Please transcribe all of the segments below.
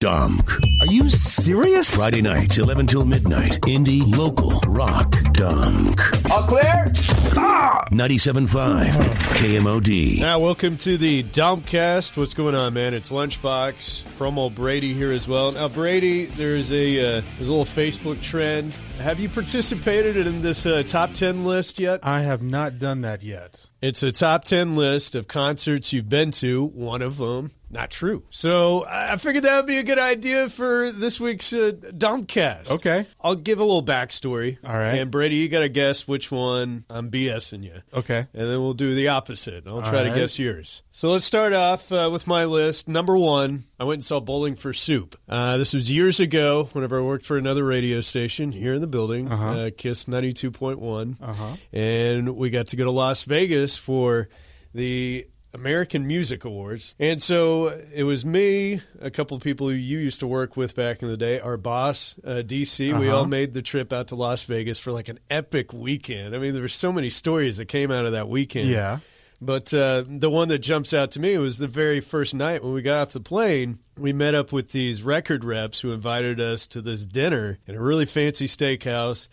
Domk. Are you serious? Friday nights, 11 till midnight. Indie, local, rock, Domk. All clear? 97.5 KMOD. Now, welcome to the Domkcast. What's going on, man? It's Lunchbox. Promo Brady here as well. Now, Brady, there's a little Facebook trend. Have you participated in this top 10 list yet? I have not done that yet. It's a top 10 list of concerts you've been to. One of them, not true. So I figured that would be a good idea for this week's Domkcast. Okay. I'll give a little backstory. All right. And Brady, you got to guess which one I'm BSing you. Okay. And then we'll do the opposite. I'll try to guess yours. So let's start off with my list. Number one, I went and saw Bowling for Soup. This was years ago whenever I worked for another radio station here in the building, KISS 92.1. And we got to go to Las Vegas for the American Music Awards. And so it was me, a couple of people who you used to work with back in the day, our boss, DC. We all made the trip out to Las Vegas for like an epic weekend. I mean, there were so many stories that came out of that weekend. Yeah. But the one that jumps out to me was the very first night when we got off the plane. We met up with these record reps who invited us to this dinner in a really fancy steakhouse.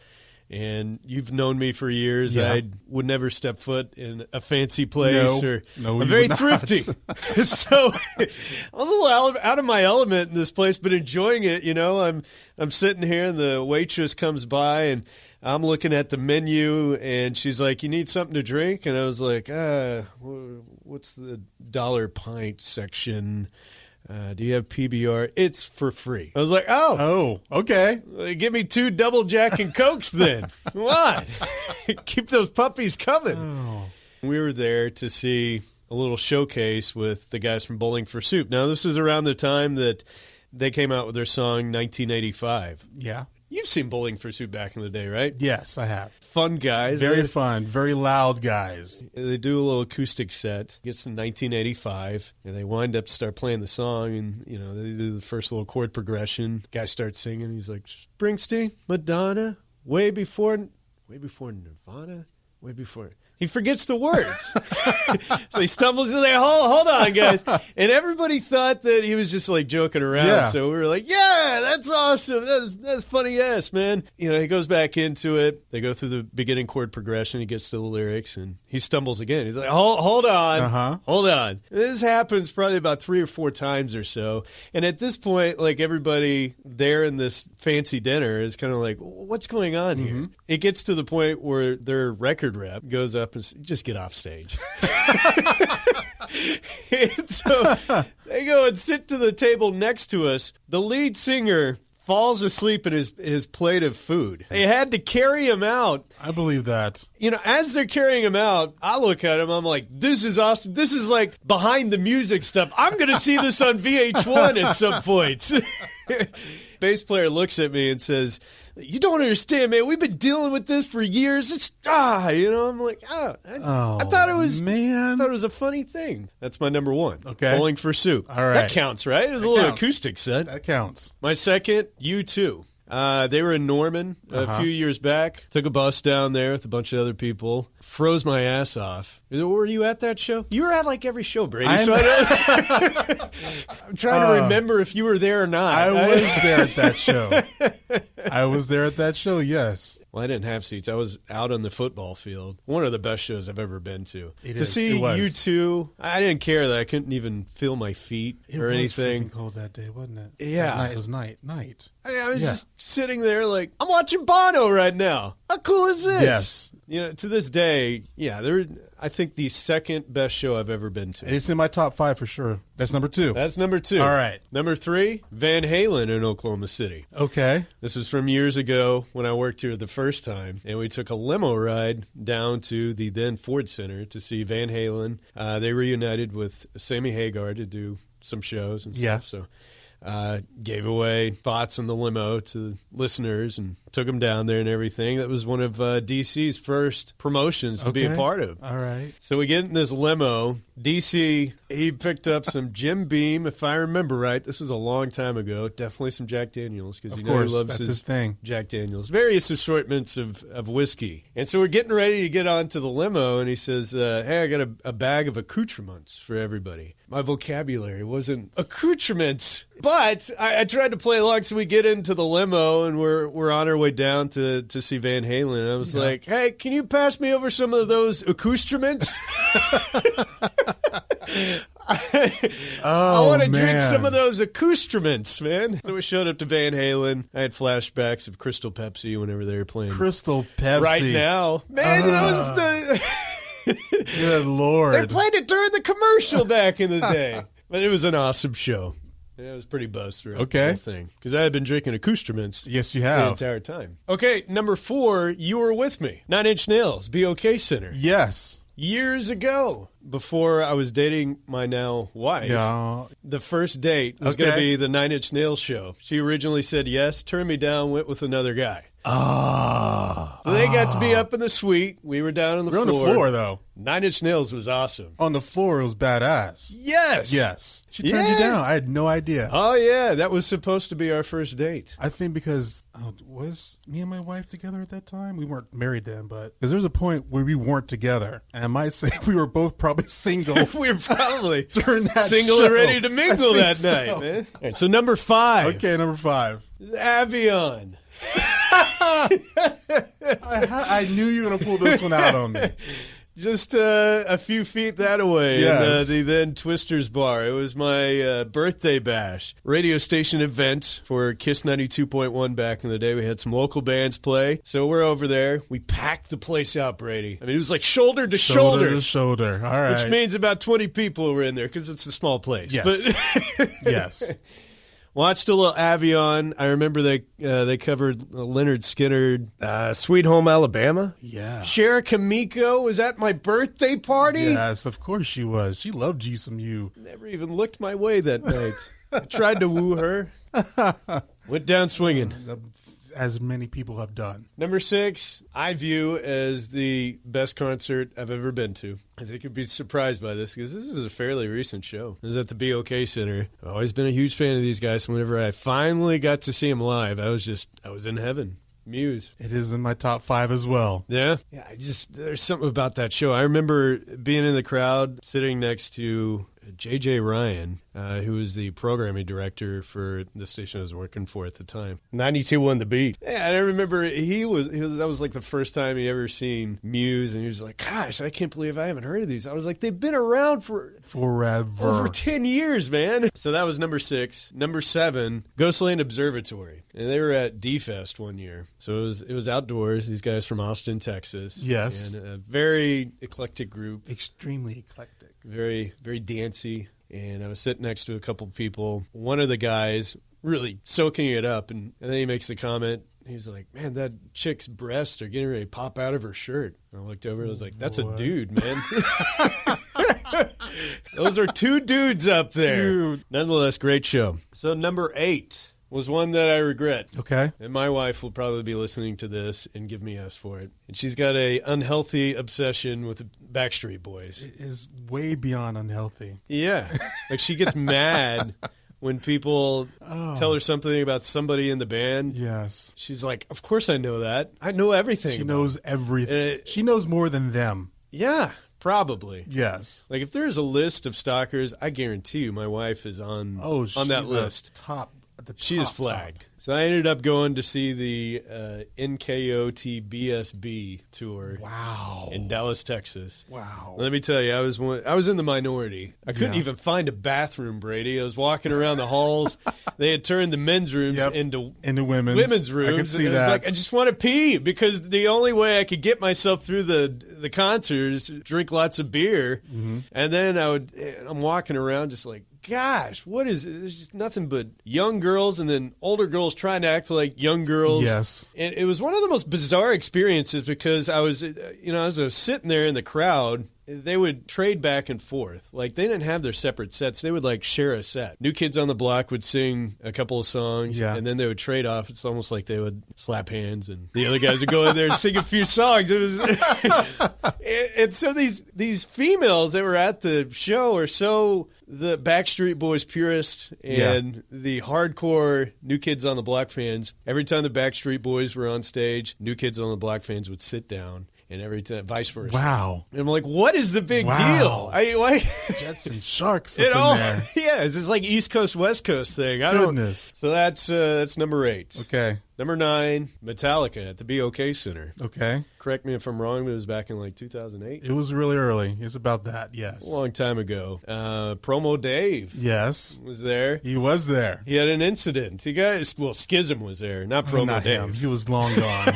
And you've known me for years. Yeah. I would never step foot in a fancy place. No, I'm very would not. thrifty. So I was a little out of my element in this place, but enjoying it. You know, I'm sitting here and the waitress comes by and I'm looking at the menu and she's like, "You need something to drink?" And I was like, what's the dollar pint section? Do you have PBR? It's for free. I was like, Oh, okay. give me 2 double Jack and Cokes then. Come on. Keep those puppies coming. Oh. We were there to see a little showcase with the guys from Bowling for Soup. Now, this is around the time that they came out with their song 1985. Yeah. You've seen Bowling for Soup back in the day, right? Yes, I have. Fun guys. Very fun. Very loud guys. They do a little acoustic set. It gets to 1985, and they wind up to start playing the song, and you know they do the first little chord progression. Guy starts singing. He's like, "Springsteen, Madonna, way before Nirvana, way before." He forgets the words. So he stumbles. He's like, hold on, guys. And everybody thought that he was just like joking around. Yeah. So we were like, yeah, that's awesome. That's funny ass, man. You know, he goes back into it. They go through the beginning chord progression. He gets to the lyrics and he stumbles again. He's like, hold on. Hold on. And this happens probably about 3 or 4 times or so. And at this point, like everybody there in this fancy dinner is kind of like, what's going on here? It gets to the point where their record rep goes up and just get off stage. And so they go and sit to the table next to us. The lead singer falls asleep in his plate of food. They had to carry him out. I believe that. You know, as they're carrying him out, I look at him, I'm like, this is awesome. This is like behind the music stuff. I'm going to see this on VH1 at some point. Bass player looks at me and says, "You don't understand, man. We've been dealing with this for years. It's I'm like, I thought it was, man. I thought it was a funny thing." That's my number one. Okay. Bowling for Soup. All right. That counts, right? It was a little acoustic set. That counts. My second, U2. They were in Norman a few years back. Took a bus down there with a bunch of other people. Froze my ass off. Were you at that show? You were at like every show, Brady. I'm trying to remember if you were there or not. I was there at that show. I was there at that show, yes. Well, I didn't have seats. I was out on the football field. One of the best shows I've ever been to. To see U2, I didn't care that I couldn't even feel my feet or anything. It was cold that day, wasn't it? Yeah. Night. It was night. I was just sitting there like, I'm watching Bono right now. How cool is this? Yes. You know, to this day, I think the second best show I've ever been to. It's in my top 5 for sure. That's number 2. That's number 2. All right. Number 3, Van Halen in Oklahoma City. Okay. This was from years ago when I worked here the first time, and we took a limo ride down to the then Ford Center to see Van Halen. They reunited with Sammy Hagar to do some shows and stuff. So gave away spots in the limo to listeners and took them down there and everything. That was one of DC's first promotions to be a part of. All right. So we get in this limo. DC, he picked up some Jim Beam, if I remember right. This was a long time ago. Definitely some Jack Daniels, because he loves that's his thing. Jack Daniels. Various assortments of whiskey. And so we're getting ready to get onto the limo, and he says, hey, I got a bag of accoutrements for everybody. My vocabulary wasn't accoutrements, but I tried to play along. So we get into the limo, and we're on our way down to see Van Halen. And I was like, hey, can you pass me over some of those accoutrements? I want to drink some of those accoutrements, man. So we showed up to Van Halen. I had flashbacks of Crystal Pepsi whenever they were playing. Crystal Pepsi. Right now. Man, that was the... Good Lord. They played it during the commercial back in the day. But it was an awesome show. Yeah, I was pretty buzzed throughout the whole thing. Because I had been drinking accoutrements yes, you have. the entire time. Okay, number 4, You Were With Me. 9 Inch Nails, BOK Center. Yes. Years ago, before I was dating my now wife, the first date was going to be the 9 Inch Nails show. She originally said yes, turned me down, went with another guy. So they got to be up in the suite. We were down on the floor. We're on the floor, though. 9 Inch Nails was awesome. On the floor, it was badass. Yes. Yes. She turned you down. I had no idea. Oh, yeah. That was supposed to be our first date. I think because, was me and my wife together at that time? We weren't married then, but because there was a point where we weren't together. And I might say we were both probably single. We were probably during that single show. and ready to mingle that night, man. All right, so number 5. Okay, number 5. Avion. I knew you were going to pull this one out on me. Just a few feet that away Yes. in the then Twisters Bar. It was my birthday bash. Radio station event for Kiss 92.1 back in the day. We had some local bands play. So we're over there. We packed the place out, Brady. I mean, it was like shoulder to shoulder. Shoulder to shoulder. All right. Which means about 20 people were in there because it's a small place. Yes. But Yes. watched a little Avion. I remember they covered Leonard Skinner, Sweet Home Alabama. Yeah. Cher Kamiko was at my birthday party. Yes, of course she was. She loved you some you. Never even looked my way that night. I tried to woo her. Went down swinging. As many people have done. Number 6, I view as the best concert I've ever been to. I think you'd be surprised by this because this is a fairly recent show. It was at the BOK Center. I've always been a huge fan of these guys. Whenever I finally got to see them live, I was in heaven. Muse. It is in my top 5 as well. Yeah? Yeah, there's something about that show. I remember being in the crowd, sitting next to J.J. Ryan, who was the programming director for the station I was working for at the time. 92 won the beat. Yeah, and I remember that was like the first time he ever seen Muse, and he was like, gosh, I can't believe I haven't heard of these. I was like, they've been around for forever. Over 10 years, man. So that was number 6. Number 7, Ghostland Observatory. And they were at D-Fest one year. So it was outdoors. These guys from Austin, Texas. Yes. And a very eclectic group. Extremely eclectic. Very, very dancey. And I was sitting next to a couple of people. One of the guys really soaking it up. And then he makes the comment. He's like, man, that chick's breasts are getting ready to pop out of her shirt. And I looked over and I was like, that's a dude, man. Those are 2 dudes up there. Dude. Nonetheless, great show. So number 8 was one that I regret. Okay. And my wife will probably be listening to this and give me S for it. And she's got a unhealthy obsession with the Backstreet Boys. It is way beyond unhealthy. Yeah. Like she gets mad when people tell her something about somebody in the band. Yes. She's like, of course I know that. I know everything. She knows everything. She knows more than them. Yeah, probably. Yes. Like if there's a list of stalkers, I guarantee you my wife is on that list. She is flagged. So I ended up going to see the NKOT BSB tour. Wow. In Dallas, Texas. Wow. Let me tell you, I was in the minority. I couldn't even find a bathroom, Brady. I was walking around the halls. They had turned the men's rooms into women's rooms. I could see and that. I was like, I just want to pee because the only way I could get myself through the concert is drink lots of beer. Mm-hmm. And then I'm walking around just like, gosh, what is it? There's just nothing but young girls and then older girls trying to act like young girls. Yes. And it was one of the most bizarre experiences because I was sitting there in the crowd they would trade back and forth. Like, they didn't have their separate sets. They would, like, share a set. New Kids on the Block would sing a couple of songs, and then they would trade off. It's almost like they would slap hands, and the other guys would go in there and sing a few songs. It was, and so these females that were at the show are so the Backstreet Boys purist and the hardcore New Kids on the Block fans. Every time the Backstreet Boys were on stage, New Kids on the Block fans would sit down. And every time, vice versa. Wow. And I'm like, what is the big deal? Jets and Sharks up in there. Yeah, it's just like East Coast, West Coast thing. Goodness. So that's number 8. Okay. Number 9, Metallica at the BOK Center. Okay. Correct me if I'm wrong, but it was back in like 2008. It was really early. It's about that, yes. A long time ago. Promo Dave. Yes. Was there. He was there. He had an incident. Schism was there, not Promo not Dave. Him. He was long gone.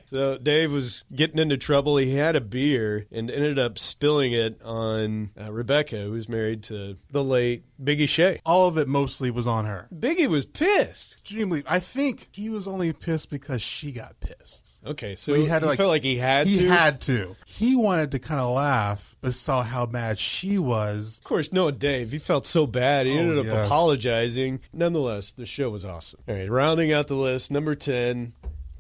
So Dave was getting into trouble. He had a beer and ended up spilling it on Rebecca, who was married to the late Biggie Shea. All of it mostly was on her. Biggie was pissed. Extremely. I think he was only pissed because she got pissed. Okay, so he felt like he had to? He had to. He wanted to kind of laugh, but saw how mad she was. Of course, no, Dave. He felt so bad. He ended up apologizing. Nonetheless, the show was awesome. All right, rounding out the list, number 10,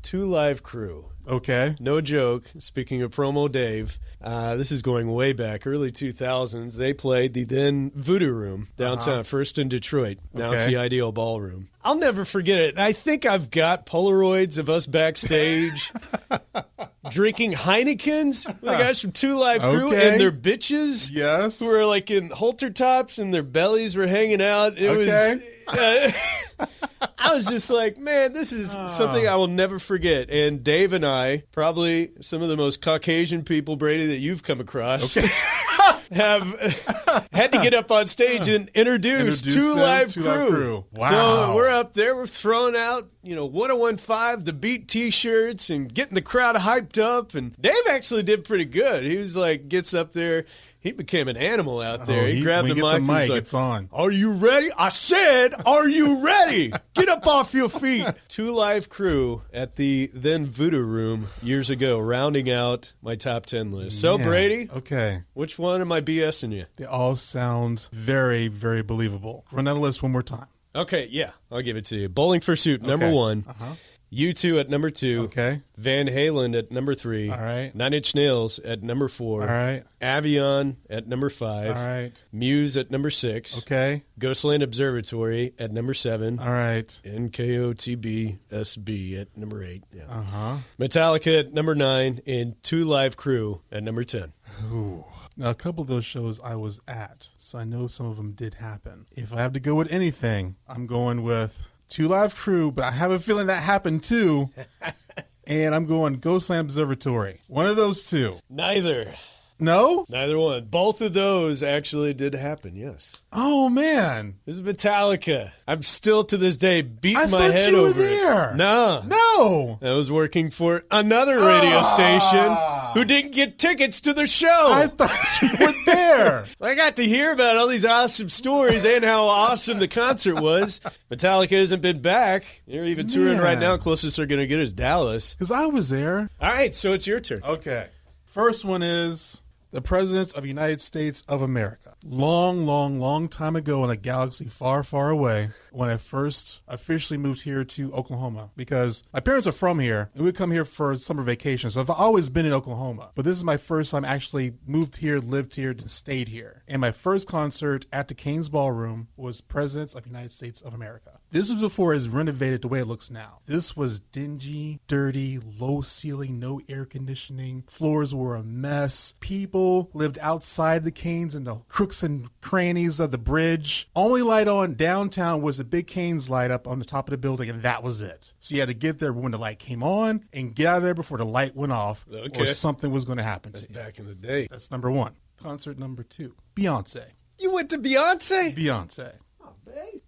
2 Live Crew. Okay. No joke. Speaking of Promo Dave, this is going way back, early 2000s. They played the then Voodoo Room downtown, first in Detroit. Now it's the Ideal Ballroom. I'll never forget it. I think I've got Polaroids of us backstage drinking Heinekens with the guys from 2 Live Crew and their bitches. Yes. Who were like in halter tops and their bellies were hanging out. It was... I was just like, man, this is something I will never forget. And Dave and I, probably some of the most Caucasian people, Brady, that you've come across, have had to get up on stage and introduce 2 Live Crew. Wow. So we're up there, we're throwing out, 1015, the Beat T-shirts and getting the crowd hyped up. And Dave actually did pretty good. He was like, gets up there. He became an animal out there. He grabbed the mic. When he gets a mic, like, it's on. Are you ready? I said, are you ready? Get up off your feet. 2 Live Crew at the then Voodoo Room years ago, rounding out my top 10 list. So, Brady, which one am I BSing you? They all sound very, very believable. Run down the list one more time. Okay, yeah, I'll give it to you. Bowling for Soup, number 1. U2 at number 2. Okay. Van Halen at number 3. All right. 9 Inch Nails at number 4. All right. Avion at number 5. All right. Muse at number 6. Okay. Ghostland Observatory at number 7. All right. NKOTB SB at number 8. Yeah. Metallica at number 9. And 2 Live Crew at number 10. Ooh. Now, a couple of those shows I was at, so I know some of them did happen. If I have to go with anything, I'm going with 2 Live Crew, but I have a feeling that happened too. And I'm going Ghostland Observatory. One of those two. Neither. No? Neither one. Both of those actually did happen, yes. Oh, man. This is Metallica. I'm still to this day beating my head over it. I thought you were there. No. I was working for another radio station who didn't get tickets to the show. I thought you were there. So I got to hear about all these awesome stories and how awesome the concert was. Metallica hasn't been back. They're even touring right now. Closest they're going to get is Dallas. Because I was there. All right, so it's your turn. Okay. First one is the Presidents of the United States of America. Long, long, long time ago in a galaxy far, far away, when I first officially moved here to Oklahoma, because my parents are from here and we come here for summer vacation. So I've always been in Oklahoma, but this is my first time actually moved here, lived here, and stayed here. And my first concert at the Cain's Ballroom was Presidents of the United States of America. This was before it's renovated the way it looks now. This was dingy, dirty, low ceiling, no air conditioning. Floors were a mess. People lived outside the Cain's in the crooks and crannies of the bridge. Only light on downtown was the big Cain's light up on the top of the building, and that was it. So you had to get there when the light came on and get out of there before the light went off, or something was going to happen. That's back in the day. That's number 1. Concert number 2, Beyonce. You went to Beyonce? Beyonce.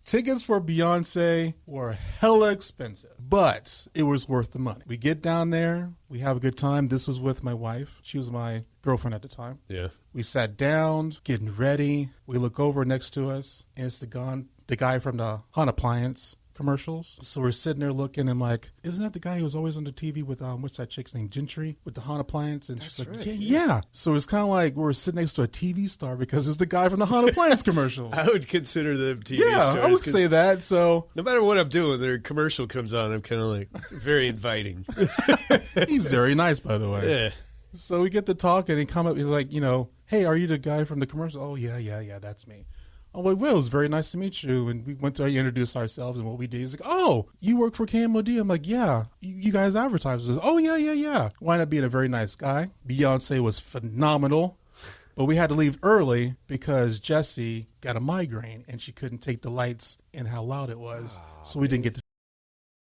Tickets for Beyonce were hella expensive, but it was worth the money. We get down there, we have a good time. This was with my wife. She was my girlfriend at the time. Yeah. We sat down, getting ready. We look over next to us, and it's the guy from the Hunt Appliance, commercials. So we're sitting there looking and like, isn't that the guy who was always on the TV with, what's that chick's name? Gentry with the Hana Appliance? And she's like, yeah. So it's kind of like we're sitting next to a TV star because it's the guy from the Hana Appliance commercial. I would consider them TV stars. Yeah, I would say that. So no matter what I'm doing, their commercial comes on, I'm kind of like very inviting. He's very nice, by the way. Yeah. So we get to talk and he come up, he's like, hey, are you the guy from the commercial? Oh, yeah, that's me. Oh, well, it was very nice to meet you. And we went to introduce ourselves and what we did. He's like, oh, you work for KMOD? I'm like, yeah. You guys advertise this? Oh, yeah. Wound up being a very nice guy. Beyonce was phenomenal. But we had to leave early because Jessie got a migraine and she couldn't take the lights and how loud it was. So we didn't get to